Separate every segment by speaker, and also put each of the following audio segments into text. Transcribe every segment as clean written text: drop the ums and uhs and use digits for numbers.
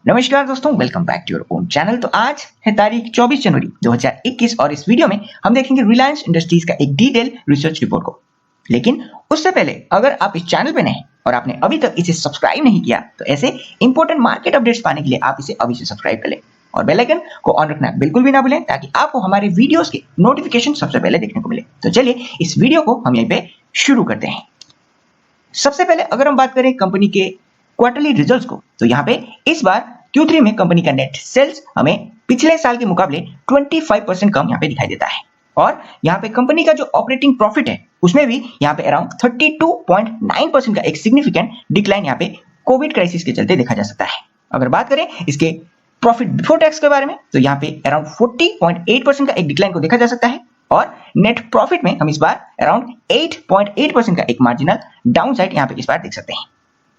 Speaker 1: नमस्कार दोस्तों, welcome back to your own channel. तो आज है तारीख 24 जनवरी 2021 और इस वीडियो में हम देखेंगे रिलायंस इंडस्ट्रीज का एक डिटेल रिसर्च रिपोर्ट को। लेकिन उससे पहले अगर आप इस चैनल पे नए हैं और आपने अभी तक इसे सब्सक्राइब नहीं किया तो ऐसे इंपॉर्टेंट मार्केट अपडेट्स पाने के लिए आप इसे अभी से सब्सक्राइब कर लें और बेल आइकन को ऑन रखना बिल्कुल भी ना भूलें ताकि आपको हमारे वीडियोस के नोटिफिकेशन सबसे पहले देखने को मिले। तो चलिए इस वीडियो को हम यहीं पे शुरू करते हैं। सबसे पहले अगर हम बात करें कंपनी के क्वार्टरली रिजल्ट्स को, तो यहाँ पे इस बार Q3 में कंपनी का नेट सेल्स हमें पिछले साल के मुकाबले 25% कम यहाँ पे दिखाई देता है और यहाँ पे कंपनी का जो ऑपरेटिंग प्रॉफिट है उसमें भी यहाँ पे अराउंड 32.9% का एक सिग्निफिकेंट डिक्लाइन यहाँ पे कोविड क्राइसिस के चलते देखा जा सकता है। अगर बात करें इसके प्रॉफिट बिफोर टैक्स के बारे में तो यहाँ पे अराउंड 40.8% का एक डिक्लाइन को देखा जा सकता है और नेट प्रॉफिट में हम इस बार अराउंड 8.8% का एक मार्जिनल डाउन साइड यहाँ पे इस बार देख सकते हैं।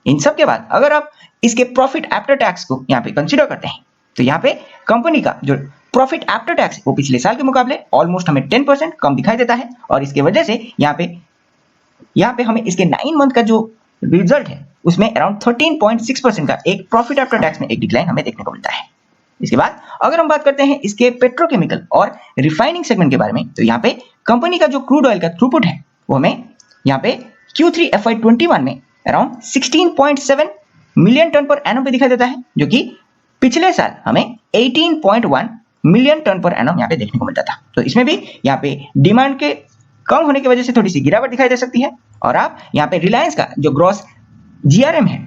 Speaker 1: इन सब के बाद अगर आप इसके प्रॉफिट आफ्टर टैक्स को यहाँ पे कंसीडर करते हैं तो यहाँ पे कंपनी का जो प्रॉफिट आफ्टर टैक्स वो पिछले साल के मुकाबले ऑलमोस्ट हमें 10% कम दिखाई देता है और इसके वजह से यहाँ पे हमें इसके 9 मंथ का जो रिजल्ट है उसमें अराउंड 13.6% का एक प्रॉफिट आफ्टर टैक्स में एक डिक्लाइन हमें देखने को मिलता है। इसके बाद अगर हम बात करते हैं इसके पेट्रोकेमिकल और रिफाइनिंग सेगमेंट के बारे में तो यहाँ पे कंपनी का जो क्रूड ऑयल का थ्रूपुट है वो हमें यहाँ पे Q3 FY21 में around 16.7 million ton per annum पे दिखाई देता है, जो कि पिछले साल हमें 18.1 मिलियन टन पर एनम यहाँ पे देखने को मिलता था। तो इसमें भी यहाँ पे डिमांड के कम होने की वजह से थोड़ी सी गिरावट दिखाई दे सकती है और आप यहाँ पे रिलायंस का जो ग्रॉस GRM है,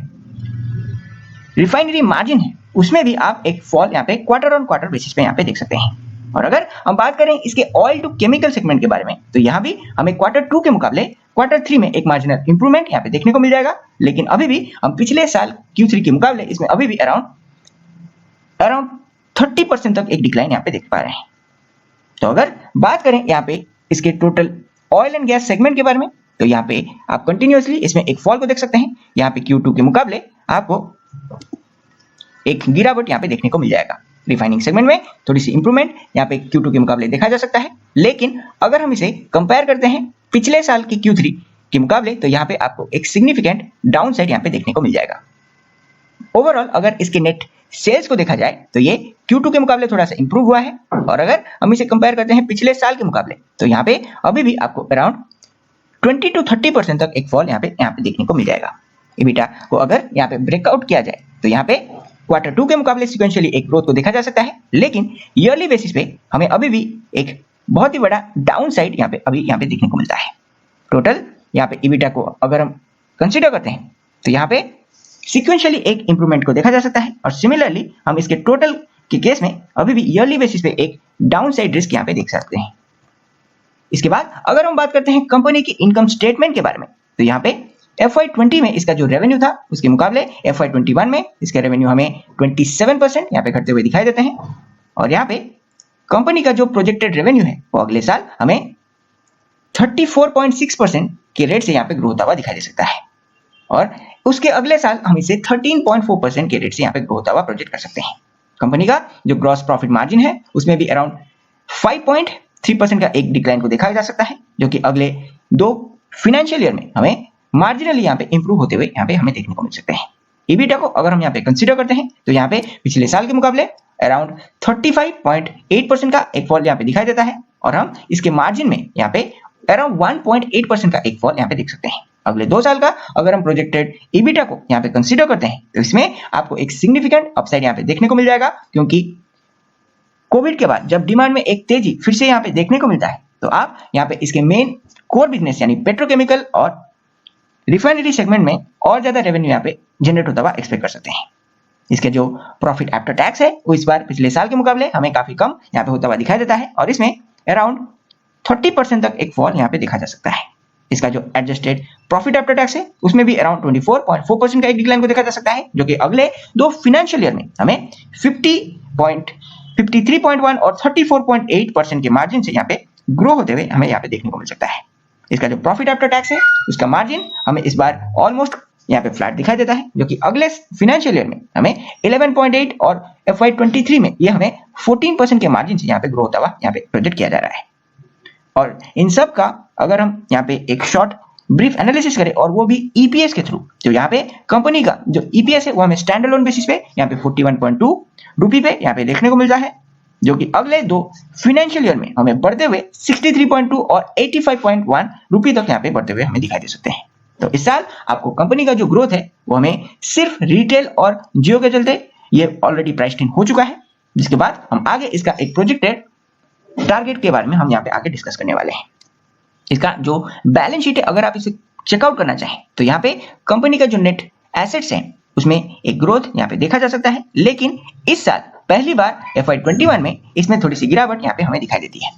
Speaker 1: रिफाइनरी मार्जिन है, उसमें भी आप एक फॉल यहाँ पे क्वार्टर ऑन क्वार्टर बेसिस पे यहाँ पे देख सकते हैं। और अगर हम बात करें इसके ऑयल टू केमिकल सेगमेंट के बारे में तो यहाँ भी हमें क्वार्टर 2 के मुकाबले क्वार्टर 3 में एक मार्जिनल इंप्रूवमेंट यहाँ पे देखने को मिल जाएगा, लेकिन अभी भी हम पिछले साल Q3 के मुकाबले इसमें अभी भी अराउंड 30% तक एक डिक्लाइन यहाँ पे देख पा रहे हैं। तो अगर बात करें यहाँ पे इसके total oil and gas segment के बारे में तो यहाँ पे आप कंटिन्यूअसली इसमें एक फॉल को देख सकते हैं। यहाँ पे Q2 के मुकाबले आपको एक गिरावट यहाँ पे देखने को मिल जाएगा। रिफाइनिंग सेगमेंट में थोड़ी सी इंप्रूवमेंट यहाँ पे Q2 के मुकाबले देखा जा सकता है, लेकिन अगर हम इसे कंपेयर करते हैं पिछले साल की Q3 के मुकाबले तो यहाँ पे आपको एक सिग्निफिकेंट डाउन साइड यहाँ पे देखने को मिल जाएगा। ओवरऑल अगर इसके नेट सेल्स को देखा जाए तो ये Q2 के मुकाबले थोड़ा सा इंप्रूव हुआ है और अगर हम इसे कंपेयर करते हैं पिछले साल के मुकाबले तो यहाँ पे अभी भी आपको अराउंड 20 to 30% तक एक फॉल यहाँ पे देखने को मिल जाएगा। EBITDA को अगर यहाँ पे ब्रेकआउट किया जाए तो यहाँ पे क्वार्टर 2 के मुकाबले सिक्वेंशियली एक ग्रोथ को देखा जा सकता है, लेकिन ईयरली बेसिस पे हमें अभी भी एक बहुत ही बड़ा डाउन साइड यहाँ पे देखने को मिलता है। टोटल यहाँ पे EBITDA को अगर हम कंसीडर करते हैं तो यहाँ पे सिक्वेंशियली एक इंप्रूवमेंट को देखा जा सकता है और सिमिलरली हम इसके टोटल के केस में अभी भी ईयरली बेसिस पे एक डाउन साइड रिस्क यहाँ पे देख सकते हैं। इसके बाद अगर हम बात करते हैं कंपनी की इनकम स्टेटमेंट के बारे में तो यहाँ पे FY20 में इसका जो रेवेन्यू था उसके मुकाबले FY21 में इसका रेवेन्यू हमें 27% यहाँ पे घटते हुए दिखाई देते हैं और यहाँ पे कंपनी का जो प्रोजेक्टेड रेवेन्यू है वो अगले साल हमें 34.6% के रेट से यहाँ पे ग्रो होता हुआ दिखाई दे सकता है और उसके अगले साल हम इसे 13.4% के रेट से यहाँ पे ग्रो होता हुआ प्रोजेक्ट कर सकते हैं। कंपनी का जो ग्रॉस प्रॉफिट मार्जिन है उसमें भी अराउंड 5.3% का एक डिक्लाइन को देखा जा सकता है, जो कि अगले 2 फाइनेंशियल ईयर में हमें मार्जिनली यहाँ पे इंप्रूव होते हुए यहाँ पे हमें देखने को मिल सकते हैं। EBITDA को अगर हम यहाँ पे कंसीडर करते हैं तो यहाँ पे पिछले साल के मुकाबले अराउंड 35.8% का एक फॉल यहाँ पे दिखाई देता है और हम इसके मार्जिन में यहाँ पे अराउंड 1.8% का एक फॉल यहाँ पे देख सकते हैं। अगले 2 साल का अगर हम प्रोजेक्टेड EBITDA को यहाँ पे कंसीडर करते हैं तो इसमें आपको एक सिग्निफिकेंट अपसाइड यहाँ पे देखने को मिल जाएगा, क्योंकि कोविड के बाद जब डिमांड में एक तेजी फिर से यहाँ पे देखने को मिलता है तो आप यहाँ पे इसके मेन कोर बिजनेस यानी पेट्रोकेमिकल और रिफाइनरी सेगमेंट में और ज्यादा रेवेन्यू यहाँ पे जनरेट होता हुआ एक्सपेक्ट कर सकते हैं। इसके जो प्रॉफिट आफ्टर टैक्स है वो इस बार पिछले साल के मुकाबले हमें काफी कम यहाँ पे होता हुआ दिखाई देता है और इसमें अराउंड 30% तक एक फॉल यहाँ पे देखा जा सकता है। इसका जो एडजस्टेड प्रॉफिट आफ्टर टैक्स है उसमें भी अराउंड 24.4% का एक डिक्लाइन को देखा जा सकता है, जो कि अगले 2 फाइनेंशियल ईयर में हमें 53.1 और 34.8% के मार्जिन से यहाँ पे ग्रो होते हुए हमें यहाँ पे देखने को मिल सकता है। इसका जो प्रॉफिट आफ्टर टैक्स है उसका मार्जिन हमें इस बार ऑलमोस्ट यहाँ पे फ्लैट दिखाई देता है, जो कि अगले फाइनेंशियल ईयर में हमें 11.8 और FY23 में ये हमें 14% के मार्जिन से यहाँ पे ग्रो होता हुआ यहाँ पे प्रोजेक्ट किया जा रहा है। और इन सब का अगर हम यहाँ पे एक शॉर्ट ब्रीफ एनालिसिस करें और वो भी ईपीएस के थ्रू, तो यहाँ पे कंपनी का जो ईपीएस है वो हमें स्टैंड अलोन बेसिस पे यहाँ पे 41.2 रुपये पे यहाँ पे देखने को मिलता है, जो कि अगले 2 फाइनेंशियल ईयर में हमें बढ़ते हुए 63.2 और 85.1 रुपये तक यहाँ पे बढ़ते हुए हमें दिखाई दे सकते हैं। तो इस साल आपको कंपनी का जो ग्रोथ है वो हमें सिर्फ रिटेल और जियो के चलते ये ऑलरेडी प्राइस्ड इन हो चुका है, जिसके बाद हम आगे इसका एक प्रोजेक्टेड टारगेट के बारे में हम यहाँ पे आगे डिस्कस करने वाले हैं। इसका जो बैलेंस शीट है अगर आप इसे चेकआउट करना चाहें तो यहाँ पे कंपनी का जो नेट एसेट्स है उसमें एक ग्रोथ यहाँ पे देखा जा सकता है, लेकिन इस साल पहली बार FY21 में इसमें थोड़ी सी गिरावट यहाँ पे हमें दिखाई देती है।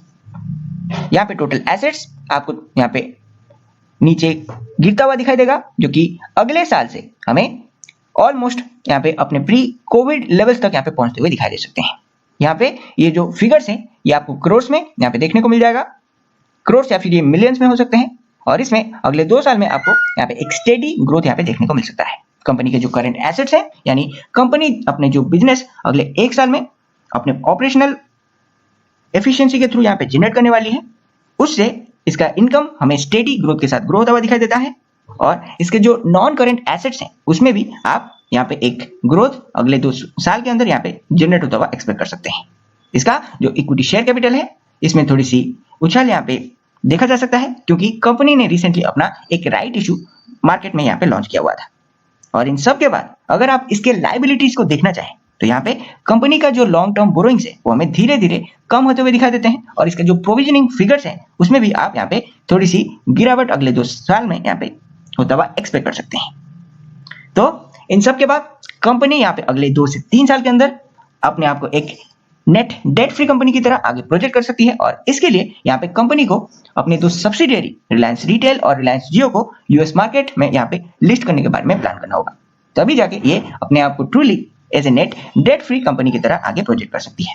Speaker 1: यहाँ पे टोटल एसेट्स आपको यहाँ पे नीचे गिरता हुआ दिखाई देगा, जो कि अगले साल से हमें ऑलमोस्ट यहाँ पे अपने प्री कोविड लेवल्स तक यहाँ पे पहुंचते हुए दिखाई दे सकते हैं। यहाँ पे ये जो फिगर्स हैं ये आपको क्रोर्स में यहाँ पे देखने को मिल जाएगा, क्रोर्स या फिर ये मिलियंस में हो सकते हैं, और इसमें अगले 2 साल में आपको यहाँ पे एक स्टेडी ग्रोथ यहाँ पे देखने को मिल सकता है। कंपनी के जो करंट एसेट्स हैं, यानी कंपनी अपने जो बिजनेस अगले 1 साल में अपने ऑपरेशनल एफिशिएंसी के थ्रू यहाँ पे जनरेट करने वाली है, उससे इसका इनकम हमें स्टेडी ग्रोथ के साथ ग्रो होता हुआ दिखाई देता है। और इसके जो नॉन करंट एसेट्स हैं उसमें भी आप यहाँ पे एक ग्रोथ अगले 2 साल के अंदर यहाँ पे जनरेट होता हुआ एक्सपेक्ट कर सकते हैं। इसका जो इक्विटी शेयर कैपिटल है इसमें थोड़ी सी उछाल यहाँ पे देखा जा सकता है, क्योंकि कंपनी ने रिसेंटली अपना एक राइट इशू मार्केट में यहाँ पे लॉन्च किया हुआ था। और इन सब के बाद अगर आप इसके लायबिलिटीज को देखना चाहें तो यहाँ पे कंपनी का जो लॉन्ग टर्म बोरोइंग्स है वो हमें धीरे धीरे कम होते हुए दिखाई देते हैं, और इसका जो प्रोविजनिंग फिगर्स हैं उसमें भी आप यहाँ पे थोड़ी सी गिरावट अगले 2 साल में यहाँ पे होता हुआ एक्सपेक्ट कर सकते हैं। तो इन सब के बाद कंपनी यहाँ पे अगले 2 से 3 साल के अंदर अपने आप को एक नेट डेट फ्री कंपनी की तरह आगे प्रोजेक्ट कर सकती है, और इसके लिए यहाँ पे कंपनी को अपने 2 सब्सिडियरी रिलायंस रिटेल और रिलायंस जियो को यूएस मार्केट में यहाँ पे लिस्ट करने के बारे में प्लान करना होगा, तभी जाके ये अपने आप को truly as a net debt free company की तरह आगे प्रोजेक्ट कर सकती है।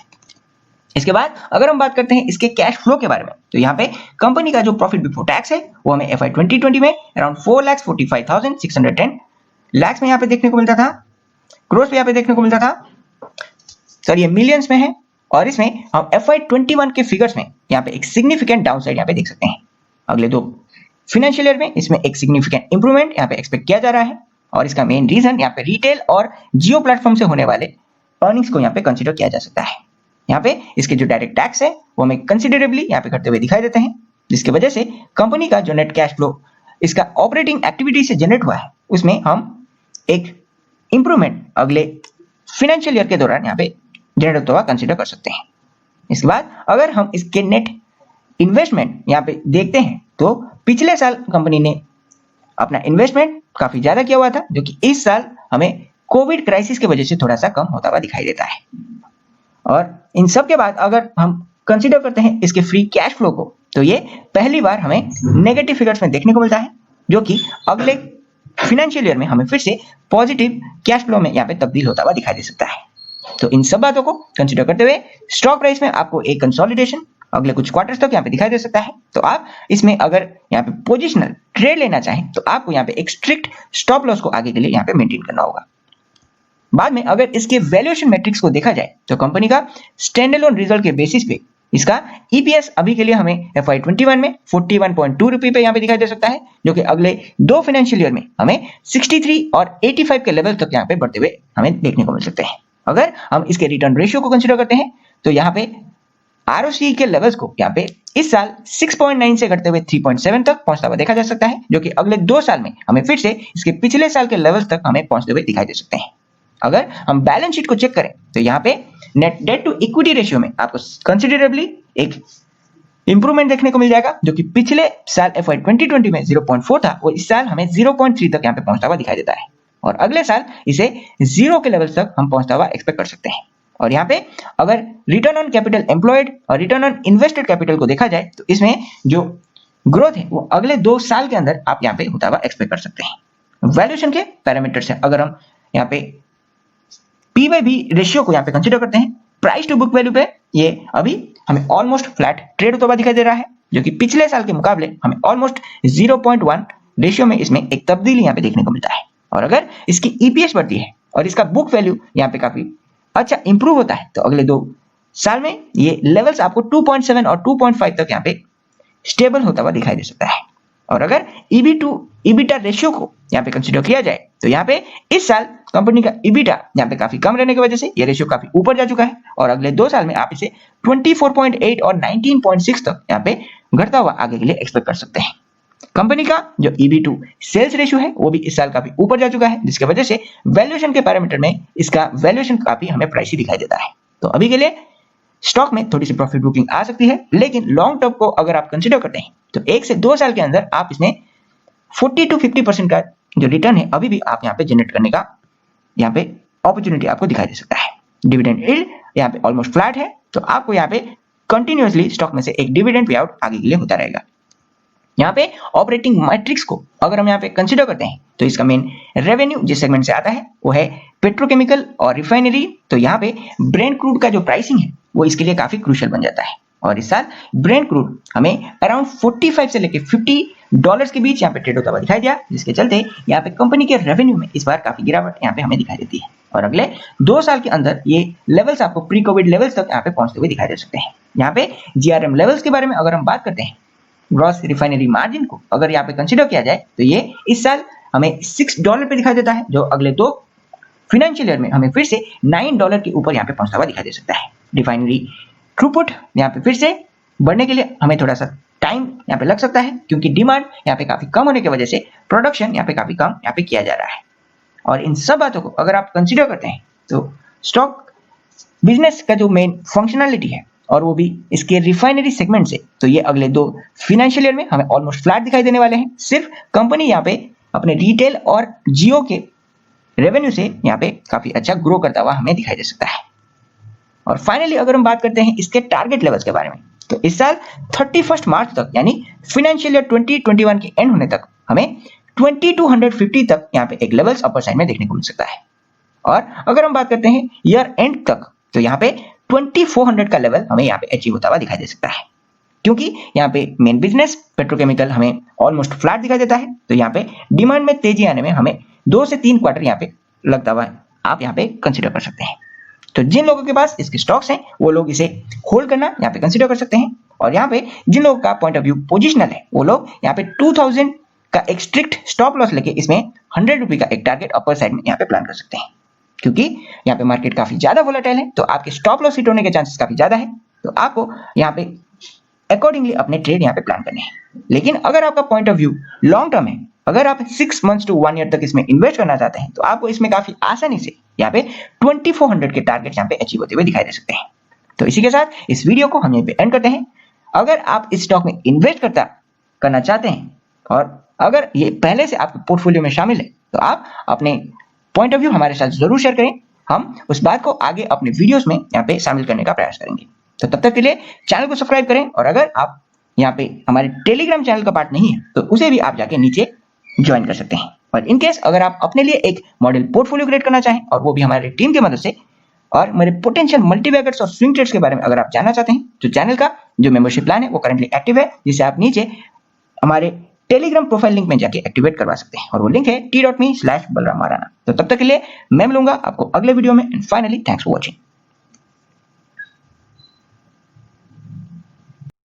Speaker 1: इसके बाद अगर हम बात करते हैं इसके कैश फ्लो के बारे में, तो यहाँ पे कंपनी का जो प्रॉफिट बिफोर टैक्स है वो हमें FY 2020 में अराउंड 4,45,610 लाख में यहाँ पे देखने को मिलता था, क्रोर्स पे यहाँ पे देखने को मिलता था, सर ये मिलियंस में है। और इसमें हम FY 21 के फिगर्स में यहाँ पे एक सिग्निफिकेंट डाउनसाइड यहाँ पे देख सकते हैं। अगले 2 फाइनेंशियल ईयर में इसमें एक सिग्निफिकेंट इंप्रूवमेंट यहाँ पे एक्सपेक्ट किया जा रहा है, और इसका मेन रीजन यहाँ पे रिटेल और जियो प्लेटफॉर्म से होने वाले अर्निंग्स को यहाँ पे कंसीडर किया जा सकता है। यहाँ पे इसके जो डायरेक्ट टैक्स है वो हमें कंसिडरेबली यहाँ पे घटते हुए दिखाई देते हैं, जिसकी वजह से कंपनी का जो नेट कैश फ्लो इसका ऑपरेटिंग एक्टिविटी से जनरेट हुआ है उसमें हम एक इंप्रूवमेंट अगले फाइनेंशियल ईयर के दौरान यहाँ पे जनरेट होता हुआ कंसीडर कर सकते हैं। इसके बाद अगर हम इसके नेट इन्वेस्टमेंट यहाँ पे देखते हैं तो पिछले साल कंपनी ने अपना इन्वेस्टमेंट काफी ज्यादा किया हुआ था, जो कि इस साल हमें कोविड क्राइसिस की वजह से थोड़ा सा कम होता हुआ दिखाई देता है। और इन सब के बाद अगर हम कंसीडर करते हैं इसके फ्री कैश फ्लो को, तो ये पहली बार हमें नेगेटिव फिगर्स में देखने को मिलता है, जो कि अगले फाइनेंशियल ईयर में हमें फिर से पॉजिटिव कैश फ्लो में यहाँ पे तब्दील होता हुआ दिखाई दे सकता है। तो इन सब बातों को कंसीडर करते हुए स्टॉक प्राइस में आपको एक कंसोलिडेशन अगले कुछ क्वार्टर्स तक यहाँ पे दिखाई दे सकता है। तो आप इसमें अगर यहाँ पे पोजिशनल ट्रेड लेना चाहें तो आपको यहाँ पे एक स्ट्रिक्ट स्टॉप लॉस को आगे के लिए यहाँ पे मेंटेन करना होगा। बाद में अगर इसके वैल्यूएशन मैट्रिक्स को देखा जाए तो कंपनी का स्टैंड अलोन रिजल्ट के बेसिस पे इसका ईपीएस अभी के लिए हमें FY 21 में 41.2 रुपये पे यहाँ पे दिखाई दे सकता है, जो कि अगले 2 फाइनेंशियल ईयर में हमें 63 और 85 के लेवल तक यहाँ पे बढ़ते हुए हमें देखने को मिल सकते हैं। अगर हम इसके रिटर्न रेशियो को कंसीडर करते हैं तो यहाँ पे ROCE के लेवल्स को यहाँ पे इस साल 6.9 से घटते हुए 3.7 तक पहुंचता हुआ देखा जा सकता है, जो कि अगले 2 साल में हमें फिर से इसके पिछले साल के लेवल्स तक हमें पहुंचते हुए दिखाई दे सकते हैं। अगर हम बैलेंस शीट को चेक करें तो यहाँ पे net debt to equity ratio में आपको कंसिडरेबली एक इंप्रूवमेंट देखने को मिल जाएगा, जो कि पिछले साल FY 2020 में 0.4 था, वो इस साल हमें 0.3 तक यहाँ पे पहुंचता हुआ दिखाई देता है, और अगले साल इसे 0 के लेवल तक हम पहुंचता हुआ एक्सपेक्ट कर सकते हैं। और यहाँ पे अगर रिटर्न ऑन कैपिटल एम्प्लॉयड और रिटर्न ऑन इन्वेस्टेड कैपिटल को देखा जाए तो इसमें जो ग्रोथ है वो अगले 2 साल के अंदर आप यहाँ पे होता हुआ एक्सपेक्ट कर सकते हैं। वैल्यूएशन के पैरामीटर्स है, अगर हम यहाँ पे P/B रेशियो को यहाँ पे कंसीडर करते हैं, प्राइस टू बुक वैल्यू पे ये अभी हमें ऑलमोस्ट फ्लैट ट्रेड होता हुआ दिखाई दे रहा है, जो कि पिछले साल के मुकाबले हमें ऑलमोस्ट 0.1 रेशियो में इसमें एक तब्दीली यहाँ पे देखने को मिलता है। और अगर इसकी EPS बढ़ती है और इसका बुक वैल्यू यहाँ पे काफी अच्छा इंप्रूव होता है तो अगले 2 साल में ये लेवल्स आपको 2.7 और 2.5 तक यहाँ पे स्टेबल होता हुआ दिखाई दे सकता है। और अगर ईबी टू ईबिटा रेशियो को यहाँ पे कंसीडर किया जाए तो यहाँ पे इस साल कंपनी का ईबिटा यहाँ पे काफी कम रहने की वजह से ये रेशियो काफी ऊपर जा चुका है और अगले 2 साल में आप इसे 24.8 और 19.6 तक यहाँ पे घटता हुआ आगे के लिए एक्सपेक्ट कर सकते हैं। कंपनी का जो ईबी टू सेल्स रेशियो है वो भी इस साल काफी ऊपर जा चुका है, जिसकी वजह से वैल्यूएशन के पैरामीटर में इसका वैल्यूएशन काफी हमें प्राइसी दिखाई देता है। तो अभी के लिए स्टॉक में थोड़ी सी प्रॉफिट बुकिंग आ सकती है, लेकिन लॉन्ग टर्म को अगर आप कंसीडर करते हैं तो 1 से 2 साल के अंदर आप इसमें 40 to 50% का जो रिटर्न है अभी भी आप यहाँ पे जनरेट करने का यहाँ पे अपॉर्चुनिटी आपको दिखाई दे सकता है। डिविडेंड यील्ड यहाँ पे ऑलमोस्ट फ्लैट है, तो आपको यहाँ पे कंटिन्यूअसली स्टॉक में से एक डिविडेंड पे आउट आगे के लिए होता रहेगा। यहाँ पे ऑपरेटिंग मैट्रिक्स को अगर हम यहाँ पे कंसीडर करते हैं तो इसका मेन रेवेन्यू जिस सेगमेंट से आता है वो है पेट्रोकेमिकल और रिफाइनरी। तो यहाँ पे ब्रेंट क्रूड का जो प्राइसिंग है वो इसके लिए काफी क्रूशियल बन जाता है और इस साल ब्रेंट क्रूड हमें अराउंड 45 से लेके $50 के बीच यहाँ पे ट्रेड होता हुआ दिखाई दिया, जिसके चलते यहाँ पे कंपनी के रेवेन्यू में इस बार काफी गिरावट यहाँ पे हमें दिखाई देती है और अगले 2 साल के अंदर ये लेवल्स आपको प्री कोविड लेवल्स तक यहाँ पे पहुंचते हुए दिखाई दे सकते हैं। यहाँ पे जीआरएम लेवल्स के बारे में अगर हम बात करते हैं, ग्रॉस रिफाइनरी मार्जिन को अगर यहाँ पे कंसीडर किया जाए तो ये इस साल हमें $6 पे दिखाई देता है, जो अगले 2 फाइनेंशियल ईयर में हमें फिर से $9 के ऊपर यहाँ पे पहुंचता हुआ दिखाई दे सकता है। रिफाइनरी थ्रूपुट यहाँ पे फिर से बढ़ने के लिए हमें थोड़ा सा टाइम यहाँ पे लग सकता है, क्योंकि डिमांड यहाँ पे काफी कम होने की वजह से प्रोडक्शन यहाँ पे काफी कम यहाँ पे किया जा रहा है। और इन सब बातों को अगर आप कंसीडर करते हैं तो स्टॉक बिजनेस का जो मेन फंक्शनैलिटी है और वो भी इसके रिफाइनरी सेगमेंट से, तो ये अगले 2 फाइनेंशियल ईयर में हमें ऑलमोस्ट फ्लैट दिखाई देने वाले हैं। सिर्फ कंपनी यहाँ पे अपने रिटेल और जियो के रेवेन्यू से यहाँ पे काफी अच्छा ग्रो करता हुआ हमें दिखाई दे सकता है। और फाइनली अगर हम बात करते हैं इसके टारगेट लेवल्स के बारे में, तो इस साल 31 मार्च तक यानी फाइनेंशियल ईयर 2021 के एंड होने तक हमें 2250 तक यहाँ पे एक लेवल्स अपर साइड में देखने को मिल सकता है। और अगर हम बात करते हैं ईयर एंड तक तो यहाँ पे 2400 का लेवल हमें यहाँ पे अचीव होता हुआ दिखाई दे सकता है, क्योंकि यहाँ पे मेन बिजनेस पेट्रोकेमिकल हमें ऑलमोस्ट फ्लैट दिखाई देता है। तो यहाँ पे डिमांड में तेजी आने में हमें 2 से 3 क्वार्टर यहाँ पे लगता हुआ आप यहाँ पे कंसिडर कर सकते हैं। तो जिन लोगों के पास इसके स्टॉक्स हैं वो लोग इसे होल्ड करना यहाँ पे कंसीडर कर सकते हैं, और यहाँ पे जिन लोगों का पॉइंट ऑफ व्यू पोजिशनल है वो लोग यहाँ पे 2000 का एक स्ट्रिक्ट स्टॉप लॉस लेके इसमें 100 रुपए का एक टारगेट अपर साइड में यहाँ पे प्लान कर सकते हैं, क्योंकि यहाँ पे मार्केट काफी ज्यादा वोलेटाइल है तो आपके स्टॉप लॉस हिट होने के चांसेस काफी ज्यादा है। तो आपको यहाँ पे अकॉर्डिंगली अपने ट्रेड यहाँ पे प्लान करने हैं। लेकिन अगर आपका point of view long term है, अगर आप 6 मंथ्स टू 1 ईयर तक इसमें इन्वेस्ट करना चाहते हैं, तो आपको इसमें काफी आसानी से यहाँ पे 2400 के टारगेट यहाँ पे अचीव होते हुए दिखाई दे सकते हैं। तो इसी के साथ इस वीडियो को हम यहाँ पे एंड करते हैं। अगर आप इस स्टॉक में इन्वेस्ट करना चाहते हैं और अगर ये पहले से आपके पोर्टफोलियो में शामिल है, तो आप अपने पॉइंट ऑफ व्यू हमारे साथ जरूर शेयर करें। हम उस बात को आगे अपने वीडियोस में यहाँ पे शामिल करने का प्रयास करेंगे। तो तब तक के लिए चैनल को सब्सक्राइब करें, और अगर आप यहाँ पे हमारे टेलीग्राम चैनल का पार्ट नहीं है तो उसे भी आप जाके नीचे ज्वाइन कर सकते हैं। और इन केस अगर आप अपने लिए एक मॉडल पोर्टफोलियो क्रिएट करना चाहें और वो भी हमारे टीम की मदद से, और मेरे पोटेंशियल मल्टीबैगर्स और स्विंग ट्रेड्स के बारे में अगर आप जानना चाहते हैं, तो चैनल का जो मेंबरशिप प्लान है वो करंटली एक्टिव है, जिसे आप नीचे हमारे टेलीग्राम प्रोफाइल लिंक में जाके एक्टिवेट करवा सकते हैं, और वो लिंक है t.me/balram marana। तो तब तक के लिए मैं मिलूंगा आपको अगले वीडियो में। And finally thanks for watching.